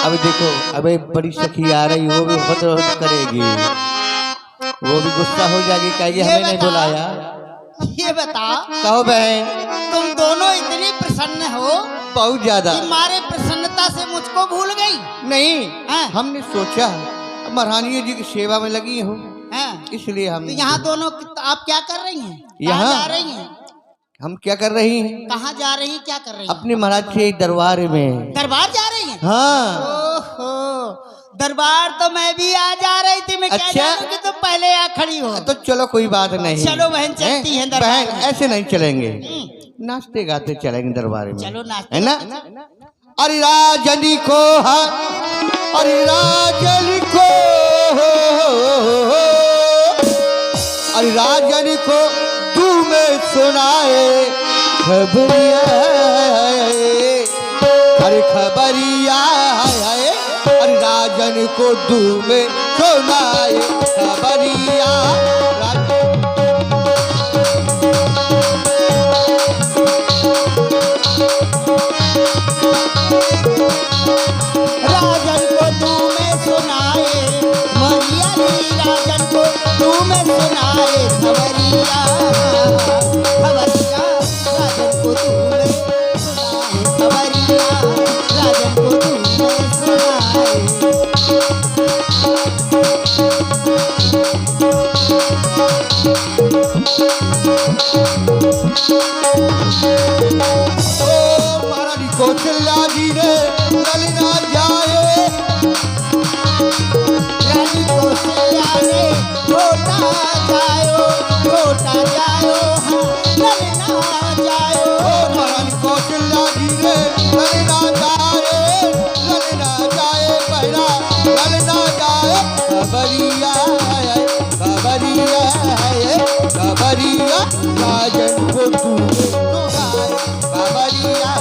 अब देखो, अबे बड़ी सखी आ रही, वो भी बहुत करेगी, वो भी गुस्सा हो जाएगी, कहेगी हमें नहीं बुलाया। ये बताओ, कहो बहन, तुम दोनों इतनी प्रसन्न हो, बहुत ज्यादा। तुम्हारे प्रसन्नता से मुझको भूल गई? नहीं, हाँ? हमने सोचा महारानी जी की सेवा में लगी हो, हाँ? इसलिए हम तो यहाँ दोनों आप क्या कर रही हैं? यहाँ कहाँ जा रही हैं? हम क्या कर रही हैं? कहाँ जा रही हैं? क्या कर रही हैं? अपने महाराज के दरबार में। दरबार जा रही हैं? हाँ। ओहो, दरबार तो मैं भी आ जा रही थी। मैं क्या जानूं कि तुम पहले आ खड़ी हो। तो चलो कोई बात नहीं, चलो बहन, चलती है दरबार बहन। में। ऐसे नहीं चलेंगे, नाचते गाते चलेंगे दरबार में। चलो नाचते, है ना? अरे राजनी को, अरे राजनी को, अरे राजनी को तू में सुनाए खबरिया, अरे खबरिया, अरे राजन को तू में सुनाए खबरिया। राजन को तू में सुनाए मरिया री, राजन को तू में सुनाए खबरिया, खबरिया, राजन को तू में सुनाए खबरिया, राजन को तू में सुनाए। महारानी कौशल्या जी ने ललना जाए, रानी कौशल्या ने छोटा जायो, छोटा जायो, हाँ ललना जायो। महारानी कौशल्या जी ने ललना जाए, बहरा ललना जाए खबरिया, खबरिया, खबरिया, राजन को तू सुनाए खबरिया।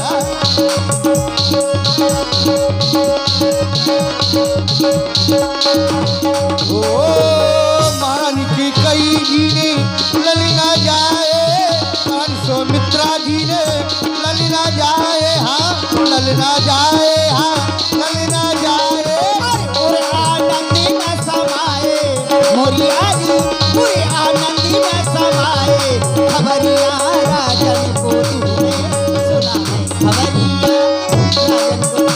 ओ महारानी की कई जी ने ललना जाए, महारानी सौमित्रा जी ने ललना जाए, हाँ ललना जाए, हाँ ललना जाए। पूरे आनंदी में समाए मोरिया जी, पूरे आनंदी में समाए खबरिया, राजन को तूने सुनाए खबरिया, राजन को।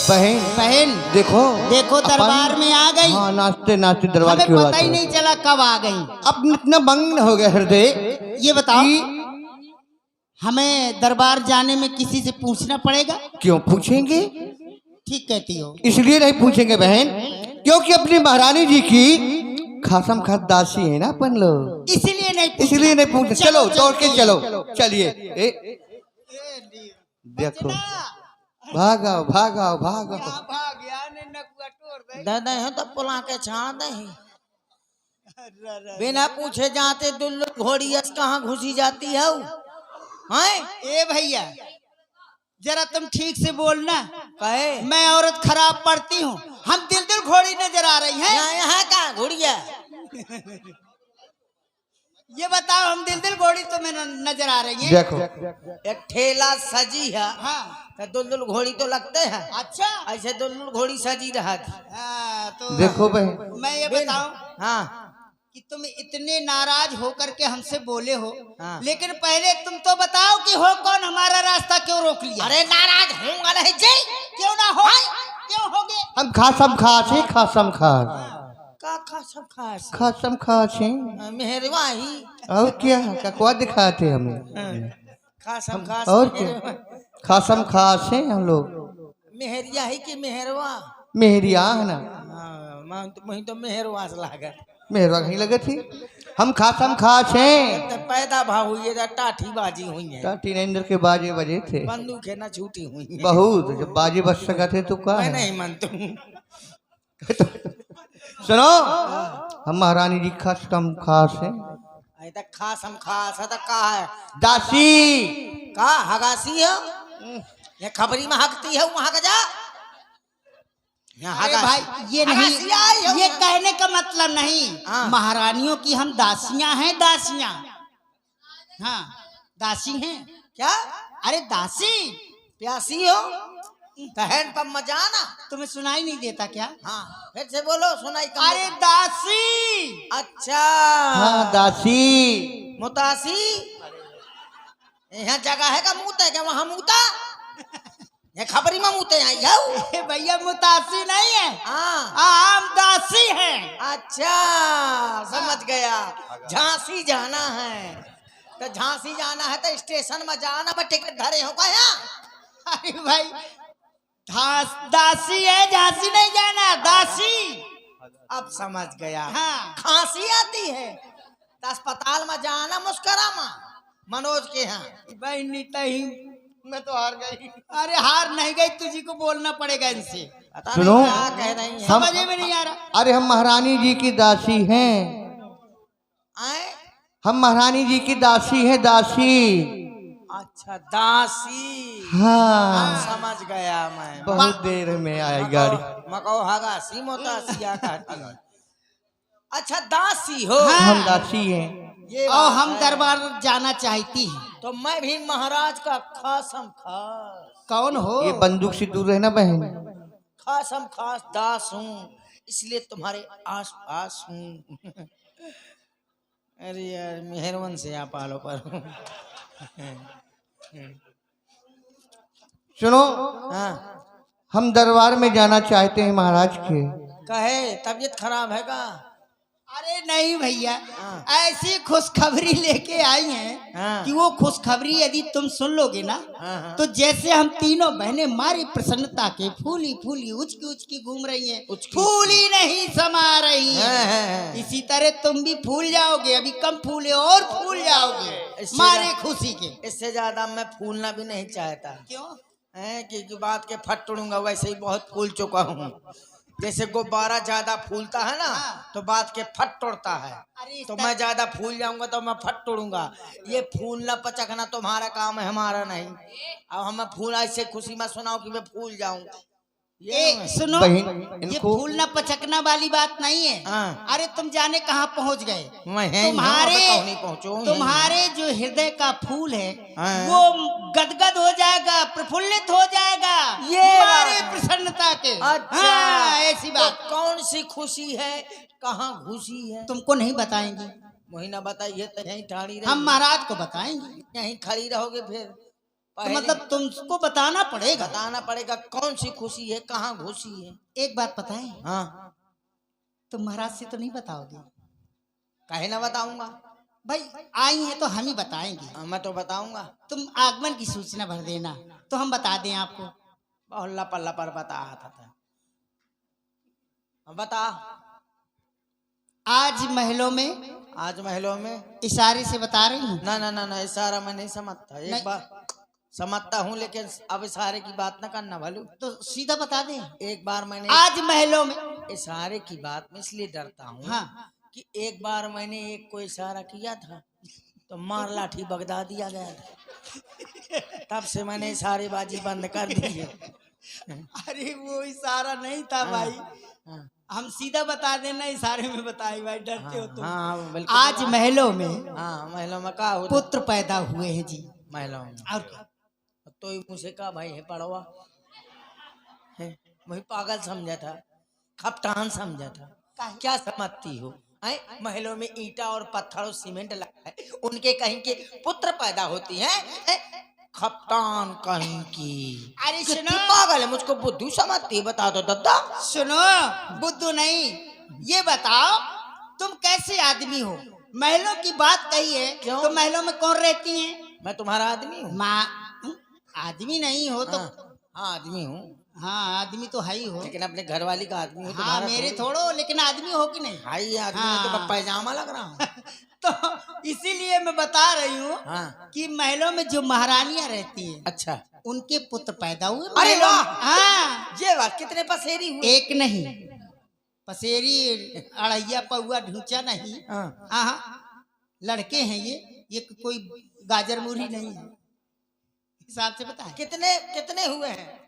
बहन, बहन देखो देखो दरबार में आ गई। हाँ, नाचते नाचते दरबार हमें की पता ही नहीं चला कब आ गई। अब इतना मग्न हो गया हृदय। ये बताओ, कि हमें दरबार जाने में किसी से पूछना पड़ेगा? क्यों पूछेंगे? ठीक कहती हो। इसलिए नहीं पूछेंगे बहन, क्योंकि अपनी महारानी जी की खासम खास दासी है ना अपन लोग, इसलिए नहीं पूछना। इसलिए नहीं पूछते। चलो दौड़ के चलो, चलिए। देखो, भागाओ भागाओ भागाओ। दादा है तो पुला के छाड़ दे, बिना पूछे जाते दुल्लू घोड़ी कहाँ घुसी जाती है। ए भैया, जरा तुम ठीक से बोलना। कहे मैं औरत खराब पड़ती हूँ। हम दिल दिल घोड़ी नजर आ रही हैं। यहाँ का घोड़िया? ये बताओ, हम दिल दिल घोड़ी तुम्हें नजर आ रही है? देखो, एक ठेला सजी है, हाँ। तो दुल्लू घोड़ी तो लगते हैं। अच्छा, ऐसे दुल्लू घोड़ी सजी रहा थी। तो देखो बहन, मैं ये बताऊं हाँ कि तुम इतने नाराज होकर के हमसे बोले हो, हाँ। लेकिन पहले तुम तो बताओ कि हो कौन, हमारा रास्ता क्यों रोक लिया? अरे नाराज हूँ नहीं जी, क्यों ना हो, क्यों होगे? हम खासम खास है, खासम खास, का सब खास खासम खास है। मेहरवा ही और क्या ककवा दिखाते हमें, खासम खास और क्या खासम खास है हम लोग। मेहरिया ही कि मेहरवा? मेहरिया है ना, वही तो मेहरवा से लागत, मेहरवा कहीं लगे थी। हम खासम खास हैं। तो पैदा भाव हुई है, टाठी बाजी हुई है, टीनेंजर के बाजे बजे थे बंदूक है ना छूटी हुई है। बहुत, जब बाजे बज सका थे तो क्या मैं है? नहीं मानता हूँ। सुनो, हम महारानी जी खासम खास हैं। ऐसा खास हम खास है तो का है? दासी का हगासी है? ये खबरी में हकती है वहां का जा। अरे भाई, ये नहीं, ये कहने का मतलब नहीं। हाँ। महारानियों की हम दासियां हैं, दासियां। हाँ, दासी हैं। क्या? अरे दासी, प्यासी हो तो हैंडपंप में जाना। तुम्हें सुनाई नहीं देता क्या? हाँ फिर से बोलो, सुनाई कम अरे देता। दासी, अच्छा हाँ दासी। मुतासी, यहाँ जगह है का मुँह है क्या? वहाँ मुँहता ये खबरी में मुँहते आई जाओ। ए भैया मुतासी नहीं है, हाँ हम दासी हैं। अच्छा समझ गया। झांसी जाना है तो झांसी जाना है तो स्टेशन में जाना, पर टिकट धरे हो का यहाँ? अरे भाई दासी है, झांसी नहीं जाना, दासी। अब समझ गया। हाँ। खांसी आती है तो अस्पताल में जाना, मुस्करा मनोज के यहाँ। भाई नहीं, मैं तो हार गई। अरे हार नहीं गई, तुझी को बोलना पड़ेगा इनसे। पता सुनो, नहीं क्या कह रही है। हम- समझ में नहीं आ रहा। अरे हम महारानी जी की दासी हैं। आए? हम महारानी जी की दासी हैं, दासी। अच्छा दासी। हाँ समझ गया मैं। बहुत देर में आई गाड़ी। मको हगा सी मोतासिया कहती है। अच्छा दासी हो। हाँ। हम दासी हैं। ये और बात हम है। दरबार जाना चाहती हैं। तो मैं भी महाराज का खासम खास कौन हो? ये बंदूक से दूर रहना बहन। खासम खास दास हूँ, इसलिए तुम्हारे आस पास हूँ। अरे यार मेहरबान से आप आलो पर। सुनो, हाँ हम दरबार में जाना चाहते हैं महाराज के। कहे तबीयत खराब है का? अरे नहीं भैया, हाँ। ऐसी खुशखबरी लेके आई हैं हाँ। कि वो खुशखबरी यदि तुम सुन लोगे ना, हाँ, हाँ। तो जैसे हम तीनों बहनें मारी प्रसन्नता के फूली फूली उचकी उचकी घूम रही हैं, उचकी- फूली नहीं समा रही हाँ, हैं। हाँ, हाँ। इसी तरह तुम भी फूल जाओगे, अभी कम फूले और फूल जाओगे इससे मारे ज्यादा- खुशी के। इससे ज्यादा मैं फूलना भी नहीं चाहता क्यों? है कि बात के फट तोड़ूंगा, वैसे ही बहुत फूल चुका हूँ। जैसे गुब्बारा ज्यादा फूलता है ना, हाँ। तो बात के फट तोड़ता है। अरे इस तो तरह- मैं ज्यादा फूल जाऊंगा तो मैं फट तोड़ूंगा। ये फूलना पचकना तुम्हारा काम है, हमारा नहीं। अब हमें फूल ऐसे खुशी में सुनाओ कि मैं फूल जाऊं। ए, सुनो, बहन, ये इनको- फूलना पचकना वाली बात नहीं है। हाँ। अरे तुम जाने कहाँ पहुँच गए? मैं है तुम्हारे पहुंचो तुम्हारे जो हृदय का फूल है हाँ। वो गदगद हो जाएगा, प्रफुल्लित हो जाएगा ये हमारे बात है। प्रसन्नता के। अच्छा हाँ, ऐसी बात। तो कौन सी खुशी है, कहाँ घुसी है? तुमको नहीं बताएंगे, महीना बताइए तो यहीं ठाड़ी हम रही, महाराज को बताएंगे। यहीं खड़ी रहोगे फिर? तो पहले मतलब तुमको बताना पड़ेगा। बताना पड़ेगा कौन सी खुशी है, कहाँ घुसी है। एक बात बताएं, हाँ तुम महाराज से तो नहीं बताओगे? काहे ना बताऊंगा। भाई आई हैं तो हम ही बताएंगे। हाँ, मैं तो बताऊंगा। तुम आगमन की सूचना भर देना तो हम बता दें आपको। बहुत लपा पर बता था। बता। आज महलों में आज महलों में इशारे से बता रही हूँ। ना ना ना ना इशारा मैं नहीं समझता। एक नहीं। बार समझता हूँ लेकिन अब इशारे की बात ना करना भालू। तो सीधा बता दें, एक बार मैंने आज महलों में। इशारे की बात में इसलिए डरता हूँ हाँ। कि एक बार मैंने एक को इशारा किया था तो मार लाठी बगदा दिया गया था। तब से मैंने इशारेबाजी बंद कर दी है। अरे वो इशारा नहीं था भाई, हाँ, हम सीधा बता देना इशारे में बताई भाई, डरते हो तुम। हाँ बिल्कुल। आज महलों में हाँ महलों में का होता? पुत्र पैदा हुए हैं जी। महलों में और क्या? तो मुझे कहा भाई है पड़वा है, वही पागल समझा था, खपटान समझा था। काहे? क्या समझती हो? महलों में ईटा और पत्थर और सीमेंट लगा है, उनके कहीं के पुत्र पैदा होती हैं। खपटान कहीं की। अरे कितनी सुनो, पागल है, मुझको बुद्धू समझती है? बता दो दद्दा। सुनो, बुद्धू नहीं, ये बताओ तुम कैसे आदमी हो? महलों की बात कही है, क्यों? तो महलों में कौन रहती है? मैं तुम्हारा आदमी हूँ। माँ आदमी नहीं हो तो? हाँ आदमी हूँ, हाँ आदमी तो है ही हो। लेकिन अपने घरवाली का आदमी हूँ। हाँ तुम्हारा मेरे थोड़ी। थोड़ो, लेकिन आदमी हो कि नहीं? भाई आदमी हाँ। हूँ तो मैं पैजामा लग रहा हूँ। तो इसीलिए मैं बता रही हूँ हाँ कि महलों में जो महारानियां रहती हैं अच्छा। उनके पुत्र पैदा हुए अरे महलों में। वाह! हाँ, ये बात कितने पसेरी हुए? एक नहीं, पसेरी अड़ैया पौआ ढूंचा नहीं। हाँ। हाँ, लड़के हैं ये कोई गाजर मूरी नहीं है, हिसाब से पता है। कितने कितने हुए हैं?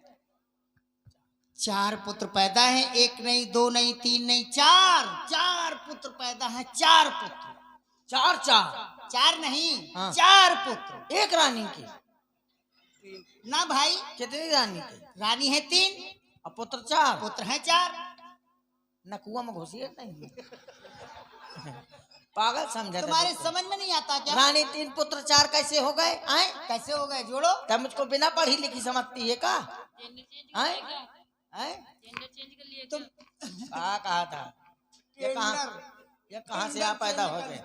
4 पुत्र पैदा हैं, एक नहीं, 2 नहीं, 3 नहीं, 4 पुत्र पैदा हैं। 4 पुत्र, चार चार 4 नहीं, हाँ। 4 पुत्र। एक रानी की। ना भाई, कितनी रानी के? रानी है 3, और पुत्र 4। पुत्र है 4। न कुआं में घुसिए नहीं। पागल समझा था तुम्हारे तुमको। समझ में नहीं आता क्या? रानी 3 पुत्र 4 कैसे हो गए? आए कैसे हो गए जोड़ो? तब मुझको बिना पढ़ी लिखी समझती है का? आए आए तुम कहा था ये कहाँ से आप पैदा हो गए?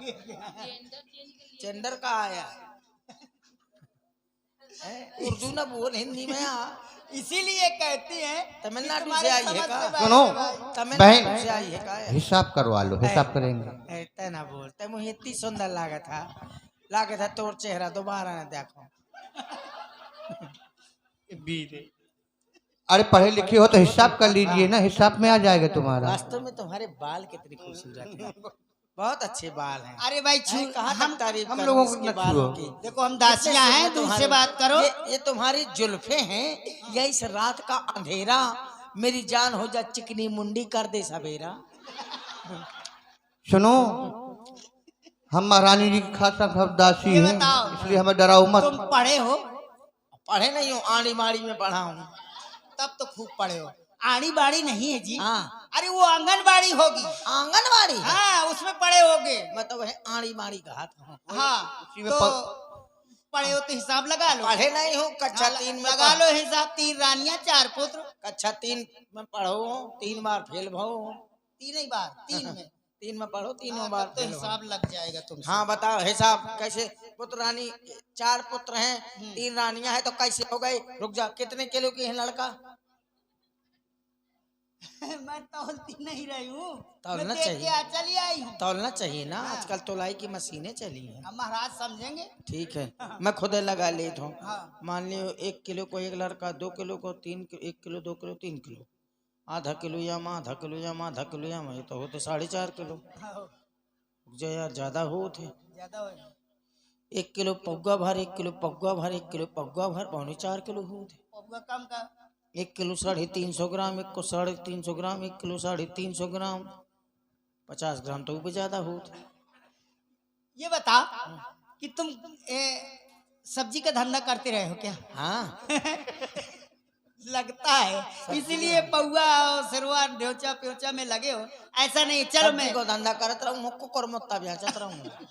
जेंडर का आया उर्दू न बोल हिंदी में आ। इसीलिए कहती हैं तमिलनाडु से आई है का? सुनो तमिलनाडु बहन, से आई है का? हिसाब करवा लो, हिसाब करेंगे। ऐसा ना बोलते मुझे इतनी सुंदर लागे था तोर चेहरा दोबारा न देखो। अरे पढ़े लिखे हो तो हिसाब कर लीजिए ना, हिसाब में आ जाएगा तुम्हारा। वास्तव में तुम्हारे बाल कितने खूबसूरत हैं, बहुत अच्छे बाल हैं। अरे भाई कहाँ तक तारीफ हम करूं लोगों को इसके न बालों छुओ। की। देखो हम दासियां हैं, दूर से बात करो। ये तुम्हारी जुल्फे हैं, ये इस रात का अंधेरा मेरी जान हो जा चिकनी मुंडी कर दे सवेरा। सुनो, हम महारानी जी की खासा खबरदासी ये है, बताओ। इसलिए हमें डराओ मत। तुम पढ़े हो? पढ़े नहीं हूँ, आड़ी माड़ी में पढ़ा हूँ। तब तो खूब पढ़े हो। आड़ी बाड़ी नहीं है जी। हाँ अरे वो आंगनबाड़ी होगी। आंगनबाड़ी है। हाँ, उसमें पढ़े होगे। मैं तो वह आड़ी माड़ी कहा था। हाँ, उसी में तो पढ़े हो तो हिसाब लगा लो। पढ़े नहीं हूँ, कक्षा 3 में लगा लो हिसाब। 3 रानियां 4 पुत्र। कक्षा 3 में पढ़ो, 3 बार फेल भो। 3 ही बार 3 में 3 में पढ़ो, 3 हाँ, बार तब तो फेल भो। हिसाब लग जाएगा तुमसे। हाँ बताओ हिसाब कैसे? पुत्र रानी 4 पुत्र हैं, 3 रानियां हैं, तो कैसे हो गए? रुक जा, कितने किलो की है लड़का? मैं तौलती नहीं रही हूँ, तौलना मैं देख चाहिए। के चली आई हूँ। तौलना चाहिए ना, आजकल तोलाई की मशीनें चली हैं। हम महाराज समझेंगे। ठीक है, मैं खुद लगा लेता हूँ। हाँ। मान लियो 1 किलो को एक लड़का, 2 किलो को 3 किलो, 1 किलो 2 किलो 3 किलो, आधा किलो यामा, आधा किलो यामा, आधा किलो यामा, ये तो होते 4.5 किलो। हाँ, जो यार ज्यादा होते। ज्यादा हो। 1 किलो पौगा भर, 1 किलो पौगा भर, 1 किलो पौगा भर, 4.25 किलो होते। पौगा कम का 1 किलो 350 ग्राम, 1 को 350 ग्राम, 1 किलो 350 ग्राम, 50 ग्राम तो भी ज्यादा होते। ये बता कि तुम सब्जी का धंधा करते रहे हो क्या? हाँ लगता है, इसीलिए पौआ और सरवा ढोचा प्योचा में लगे हो। ऐसा नहीं, चलो सब्जी मैं को धंधा करत रहूं, मुक्को करमत्ता बेचत रहूं।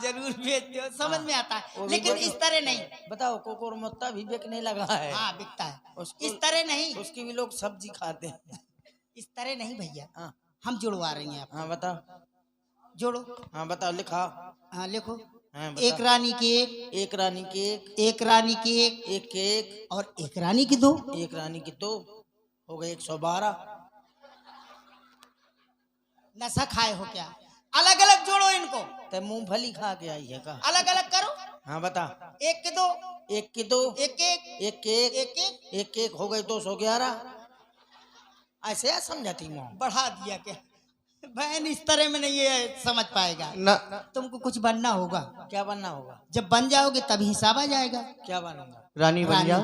जरूर बेचते हो, समझ में आता वो है, भी लेकिन बेचो। इस तरह नहीं। बताओ कोकोर मत्ता भी बिकने लगा है। हाँ, बिकता है। उसको इस तरह नहीं, उसकी भी लोग सब्जी खाते हैं। इस तरह नहीं भैया। हाँ हम जुड़वा रहे हैं आपको। हाँ बताओ, जोड़ो। हाँ बताओ, लिखा। हाँ, लिखो। हाँ एक बताओ। रानी की एक, एक रानी की एक, एक रानी की एक, एक के एक, और एक रानी की 2। एक रानी की 2, हो गए 112। नशा खाए हो क्या? अलग अलग जोड़ो इनको, ते मूंगफली खा के आई है का? अलग अलग करो। हाँ बता। 1 के 2, एक की 2, 1 एक, एक के एक, 1 एक, एक के एक, हो गए 211। ऐसे या समझाती हूँ? बढ़ा दिया क्या? बहन इस तरह में नहीं ये समझ पाएगा। न, तुमको कुछ बनना होगा। क्या बनना होगा? जब बन जाओगे तभी हिसाब आ जाएगा। क्या बनूंगा? रानी बन रानी। जाओ।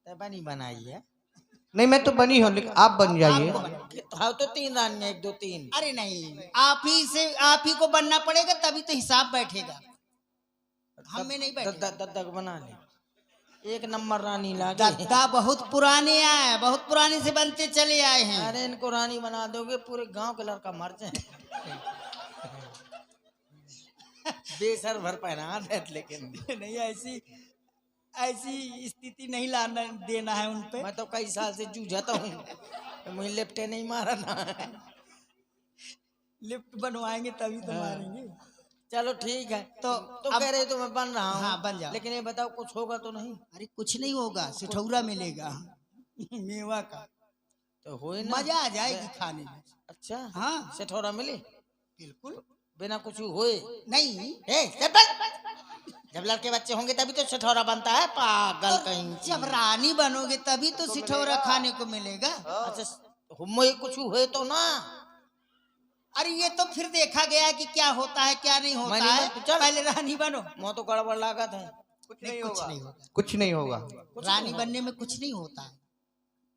ते बनी बनाई है। नहीं, मैं तो बनी हूँ, लेकिन आप बन जाइए। आपको बनना। हाँ तो 3 रानियां, 1 2 3। अरे नहीं, आप ही को बनना पड़ेगा, तभी तो हिसाब बैठेगा। हम में नहीं बैठेगा। दद्दा बना ले, 1 नंबर रानी लागे। दद्दा बहुत पुराने आए, बहुत पुराने से बनते चले आए हैं। अरे इनको रानी बना दोगे, पूरे गांव के लड़का मर जाए। बेसर भर पहना दे, लेकिन नहीं, ऐसी ऐसी स्थिति नहीं लाना देना है उन पे। मैं तो कई साल से जूझता हूँ, तो मुझे लिपटे नहीं मारा ना। लिफ्ट बनवाएंगे तभी तो मारेंगे। चलो ठीक है। तो तो अब- कह रहे तो मैं बन रहा हूँ। हाँ, बन जाओ। लेकिन ये बताओ कुछ होगा तो नहीं? अरे कुछ नहीं होगा, सिठौरा मिलेगा मेवा का। तो हो ही ना, मजा आ जाएगी खाने में। अच्छा हाँ, सेठौरा मिले बिल्कुल। बिना कुछ हुए? नहीं, चल बन। जब लड़के बच्चे होंगे तभी तो सेठौरा बनता है, पागल कहीं की। जब रानी बनोगे तभी तो सिठौरा खाने को मिलेगा। अच्छा हुए कुछ हुए तो ना। अरे ये तो फिर देखा गया कि क्या होता है क्या नहीं होता मैंने है। तो चल। पहले रानी बनो। मुँह तो गड़बड़ लागत है। कुछ नहीं होगा। कुछ नहीं होगा। रानी बनने में कुछ नहीं होता है।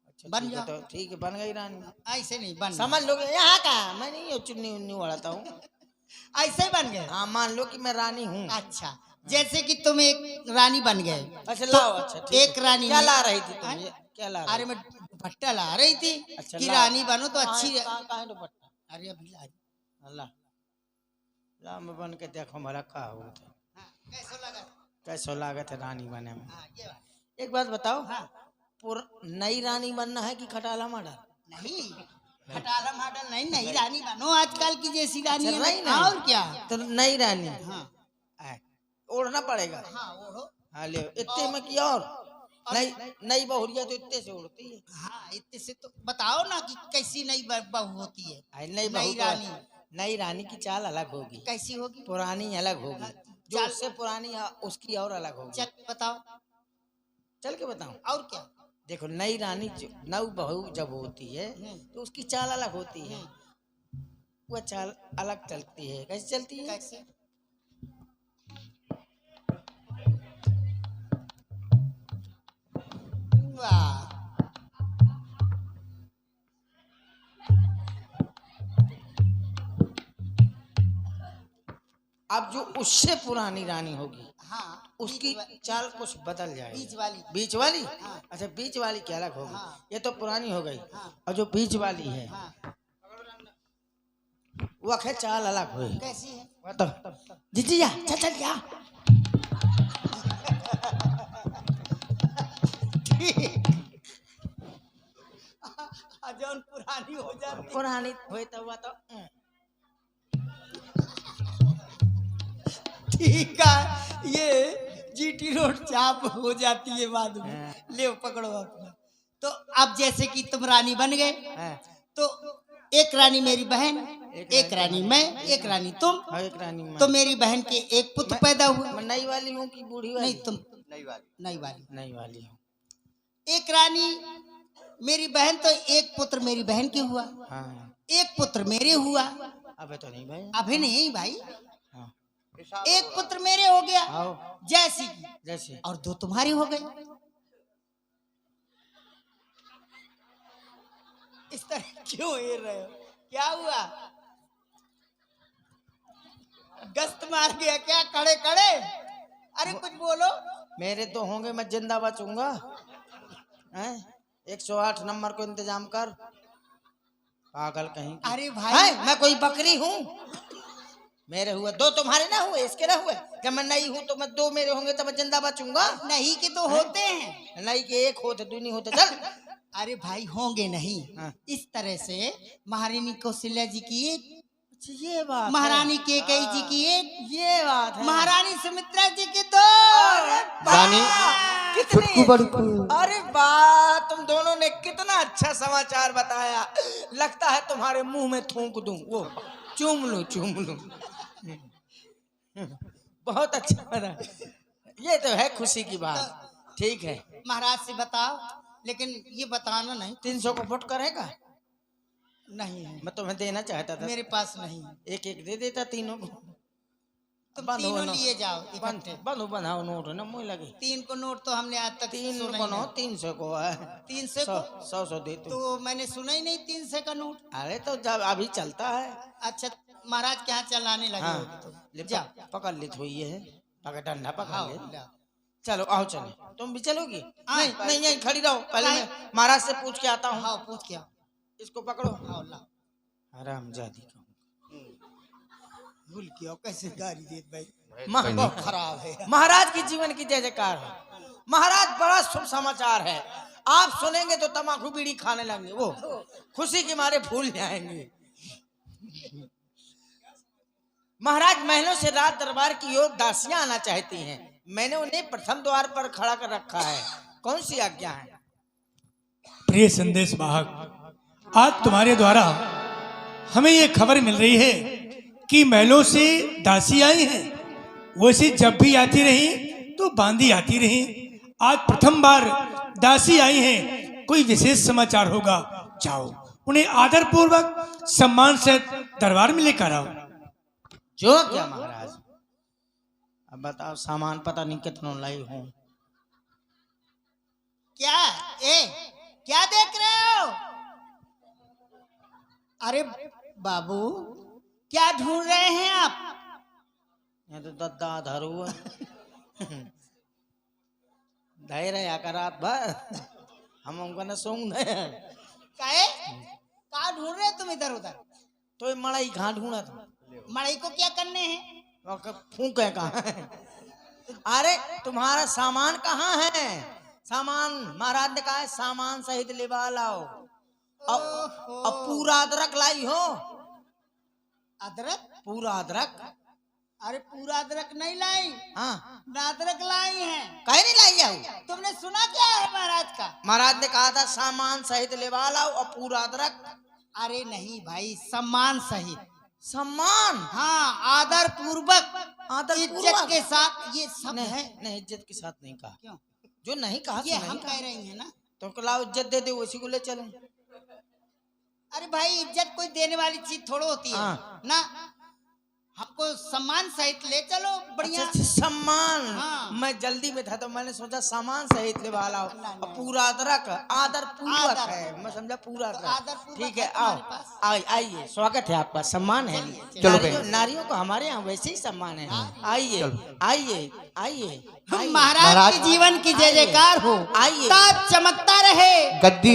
अच्छा बन ठीक है, जाओ। तो ठीक है, बन गई रानी। ऐसे नहीं बन, समझ लोगे यहाँ का? मैं नहीं चुन्नी उन्नी उड़ाता हूँ। ऐसे ही बन गए। हाँ मान लो कि मैं रानी हूँ। अच्छा, जैसे कि तुम एक रानी बन गए। अच्छा तो लाओ, अच्छा ठीक एक है। रानी क्या में- ला रही थी तुम? हाँ? ये क्या ला रही अरे मैं दुपट्टा ला रही थी अच्छा, कि लाओ। रानी बनो तो कहाँ- अच्छी। कहाँ- कहाँ है दुपट्टा? अरे अभी ला रही। अल्लाह ला, मैं बन के देखो हमारा का हो था। हाँ, कैसा लगा? कैसो लागत है रानी बने में? हाँ, ये बात। एक बात बताओ, हाँ, नई रानी बनना है कि खटाला मॉडल? नहीं खटाला मॉडल नहीं, नई रानी बनो आजकल की जैसी रानी अच्छा, है नई ना। नहीं। और क्या? तो नई रानी हाँ आए, ओढ़ना पड़ेगा। हाँ ओढ़ो। हाँ ले इतने में की और नई नई बहुरिया तो इतने से उड़ती है। हाँ इतने से तो बताओ ना कि कैसी नई बहू होती है। आई नई नई बहू रानी नई रानी की चाल अलग होगी, कैसी होगी? पुरानी अलग होगी। जो चाल- उससे पुरानी है उसकी और अलग होगी। चल बताओ। चल के बताऊं? और क्या? देखो नई रानी नव बहू जब होती है तो उसकी चाल अलग होती है। वह चाल अलग चलती है। कैसे चलती है? कैसे? वाह, अब जो उससे पुरानी रानी होगी हाँ उसकी चाल कुछ बदल जाएगी। बीच वाली। बीच वाली? हाँ। अच्छा, बीच वाली क्या अलग होगी? हाँ। ये तो पुरानी हो गई। हाँ। और जो बीच वाली है हाँ वह है चाल अलग हुई। कैसी है? वह तो जीजिया चल चल क्या जौन पुरानी हो जाती। पुरानी हुई तो वह तो ठीक है, ये जीटी रोड चाप हो जाती है बाद में। हाँ। ले पकड़ो अपना। तो अब जैसे कि तुम रानी बन गए, हाँ। तो एक रानी मेरी बहन, एक रानी मैं, एक रानी तुम। हाँ, एक रानी में तो मेरी बहन के एक पुत्र पैदा हुआ। मैं नई वाली हूँ कि बूढ़ी वाली? नहीं तुम नई वाली। नई वाली हूँ। एक रानी मेरी बहन, तो एक पुत्र मेरी बहन के हुआ, हाँ। एक पुत्र मेरे हुआ। अबे तो नहीं भाई। अभी नहीं भाई, हाँ। एक पुत्र मेरे हो गया आओ जैसी, जैसे और दो तुम्हारे हो गए। इस तरह क्यों हिल रहे हो? क्या हुआ? गश्त मार गया क्या खड़े खड़े? अरे कुछ बोलो। मेरे तो होंगे, मैं जिंदा बचूंगा। हैं? 108 नंबर को इंतजाम कर, पागल कहीं की। अरे भाई हैं? मैं कोई बकरी हूँ? मेरे हुए दो, तुम्हारे ना हुए, इसके ना हुए। जब मैं नहीं हूँ तो मैं दो मेरे होंगे तो मैं जिंदा बचूंगा। नहीं के तो होते हैं। नहीं के एक होते, दो नहीं होते। चल। अरे भाई होंगे नहीं। हाँ। इस तरह से महारानी कौशल्या जी की एक, अच्छा, ये बात है। महारानी केकई जी की एक, ये बात है। महारानी सुमित्रा जी की दो। रानी कितनी बड़कू। अरे वाह, तुम दोनों ने कितना अच्छा समाचार बताया। लगता है तुम्हारे मुंह में थूक दूं, वो चूम लूं। बहुत अच्छा बना। ये तो है खुशी की बात। ठीक है, महाराज से बताओ, लेकिन ये बताना नहीं। 300 को फुट करेगा? नहीं है, मैं तुम्हें देना चाहता था। मेरे पास नहीं है। एक एक दे देता तीनों को। तुम बंद हो तीनों ना। लिए जाओ इकट्ठे। बनाओ नोट ना मुँह लगे। 3 को नोट तो हमने आज तक तीन सुना को ही नो नहीं। 300 को है। 300 को 100 दे तू। तो मैंने सुना ही नहीं 300 का नोट। अरे तो जब अभी चलता है। अच्छा महाराज के यहाँ चलाने लगे हाँ, होगे तो ले जा। पकड़ ले थोड़ी है, पकड़ डंडा पकड़ हाँ, ले। ला। चलो आओ चले। तुम भी चलोगी? हाँ, नहीं नहीं नहीं, खड़ी रहो, पहले नहीं। मैं महाराज से पूछ के आता हूँ। हाँ पूछ क्या? इसको पकड़ो। हाँ ला। हरामजादी का भूल किया कैसे गाड़ी दे भाई। बहुत खराब है। महाराज की जीवन की जय जयकार है। महाराज बड़ा शुभ समाचार है। आप सुनेंगे तो तम्बाकू बीड़ी खाने लगेंगे, वो खुशी के मारे फूल जाएंगे। महाराज महलों से रात दरबार की ओर दासियां आना चाहती हैं। मैंने उन्हें प्रथम द्वार पर खड़ा कर रखा है। कौन सी आज्ञा है? प्रिय संदेश वाहक, आज तुम्हारे द्वारा हमें ये खबर मिल रही है कि महलों से दासी आई हैं। वैसे जब भी आती रही तो बांदी आती रही, आज प्रथम बार दासी आई हैं। कोई विशेष समाचार होगा, जाओ उन्हें आदर पूर्वक सम्मान से दरबार में लेकर आओ। जो क्या महाराज? अब बताओ, सामान पता नहीं कितना लाई हूँ। क्या क्या देख रहे हो? अरे बाबू क्या ढूंढ रहे हैं आप? ये तो दद्दा धरू है। धैर्य आकर रात भर हम उनका न सोंग काहे का ढूंढ रहे हो तुम इधर उधर? तो ये मड़ई कहाँ ढूंढा था? मड़ई को क्या करने हैं? फूके कहाँ है? अरे तुम्हारा सामान कहाँ है? सामान महाराज ने कहा है सामान सहित लेवा लाओ। अब पूरा अदरक लाई हो? अदरक? पूरा अदरक? अरे पूरा अदरक नहीं लाई, हाँ ना अदरक लाई है। कहीं नहीं लाई जाऊ? तुमने सुना क्या है महाराज का? महाराज ने कहा था सामान सहित लेवा लाओ और पूरा अदरक। अरे नहीं भाई, सम्मान सहित। सम्मान? हाँ, आदर पूर्वक, आदर इज्जत पूर्वक? के साथ ये सब नहीं है। नहीं, इज्जत के साथ नहीं कहा। क्यों? जो नहीं कहा ये सो हम नहीं कह कहा। रही है ना। तो लाओ इज्जत दे दे, उसी को ले चलो। अरे भाई, इज्जत कोई देने वाली चीज थोड़ो होती है हाँ। ना। हमको सम्मान सहित ले चलो, बढ़िया। अच्छा, सम्मान। हाँ। मैं जल्दी में था तो मैंने सोचा सामान सहित ले वाला हो। नहीं, और पूरा अदरक आदर पूर्वक आदर। है, मैं समझा पूरा तो अदरक। आदर पूर्वक ठीक है, है आओ तुम्हारे पास। आइए, स्वागत है आपका, सम्मान है। चलो नारियों नारियों को हमारे यहाँ वैसे ही सम्मान है। आइए आइए आइए महाराज के जीवन की जय जयकार हो, आइए। ताज चमकता रहे। गद्दी